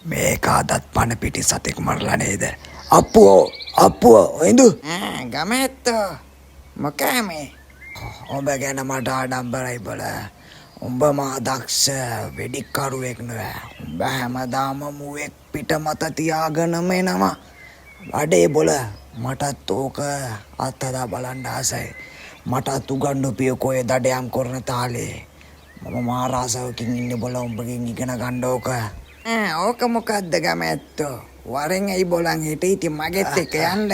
මේකාදත් පණ පිටි සතෙක් මරලා නේද? අප්පුවෝ එඳු ගමැත්තෝ මොකෑ මේ? උඹ ගැන මට ආඩම්බරයි බල. උඹ මා දක්ෂ වෙඩික්කරුවෙක් නෙවෙයි. උඹ හැමදාම මුවෙක් පිට මත තියාගෙනම එනවා. අඩේ බොල මටත් ඕක අත්හදා බලන්න ආසයි. මටත් උගන්වපියකෝ ඒ දඩයම් කරන තාලේ. මම මහා රාසාවකින් ඉන්නේ බොල උඹගෙන් ඉගෙන ගන්න ඕක. ඕක මොකද්ද ගමැත්තෝ? වරෙන් ඇයි බොලන් හිට ඉතින් මගෙත් එක්ක යන්න.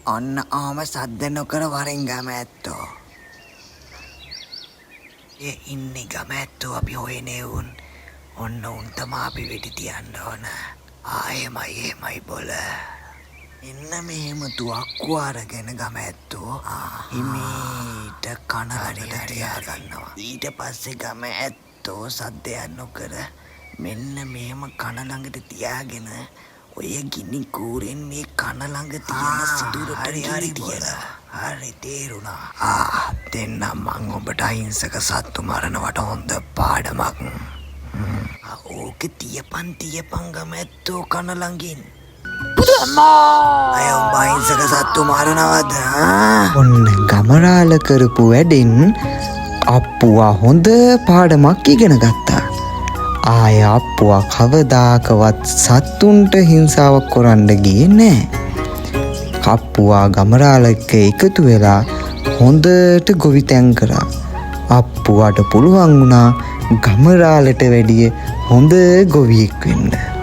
ඔන්න ආම සද්ද නොකර වරෙන් ගමැත්තෝ. ඒ ඉන්නේ ගමැත්තෝ අපි හොයනේ උන්. ඔන්න උන් තමයි අපි වෙඩි තියන්න ඕන. එහෙමයි බොල. එන්න මෙහෙම තුවක්කුව අරගෙන ගමැත්තෝ හිමීට කනකට තියාගන්නවා. ඊට පස්සේ ගමැත්තෝ සද්දයක් නොකර මෙන්න මෙහෙම කන ළඟට තියාගෙන ඔය ගිනි කූරෙන් මේ කන ළඟ තියෙන සිදුරට හරි තියලා. හරි තේරුණා. දෙන්නම් මං ඔබට අහිංසක සත්තු මරනවට හොඳ පාඩමක්. ඕක තියපන් ගමැත්තෝ කන ළඟින්. අය උඹ අහිංසක සත්තු මරනවද? ඔන්න ගමරාල කරපු වැඩෙන් අප්පුවා හොඳ පාඩමක් ඉගෙන ගත්තා. ආය අප්පුවා කවදාකවත් සත්තුන්ට හිංසාවක් කරන්න ගියේ නෑ. අප්පුවා ගමරාල එක්ක එකතු වෙලා හොඳට ගොවිතැන් කරා. අප්පුවාට පුළුවන් වුණා ගමරාලට වැඩිය හොඳ ගොවියෙක් වෙන්න.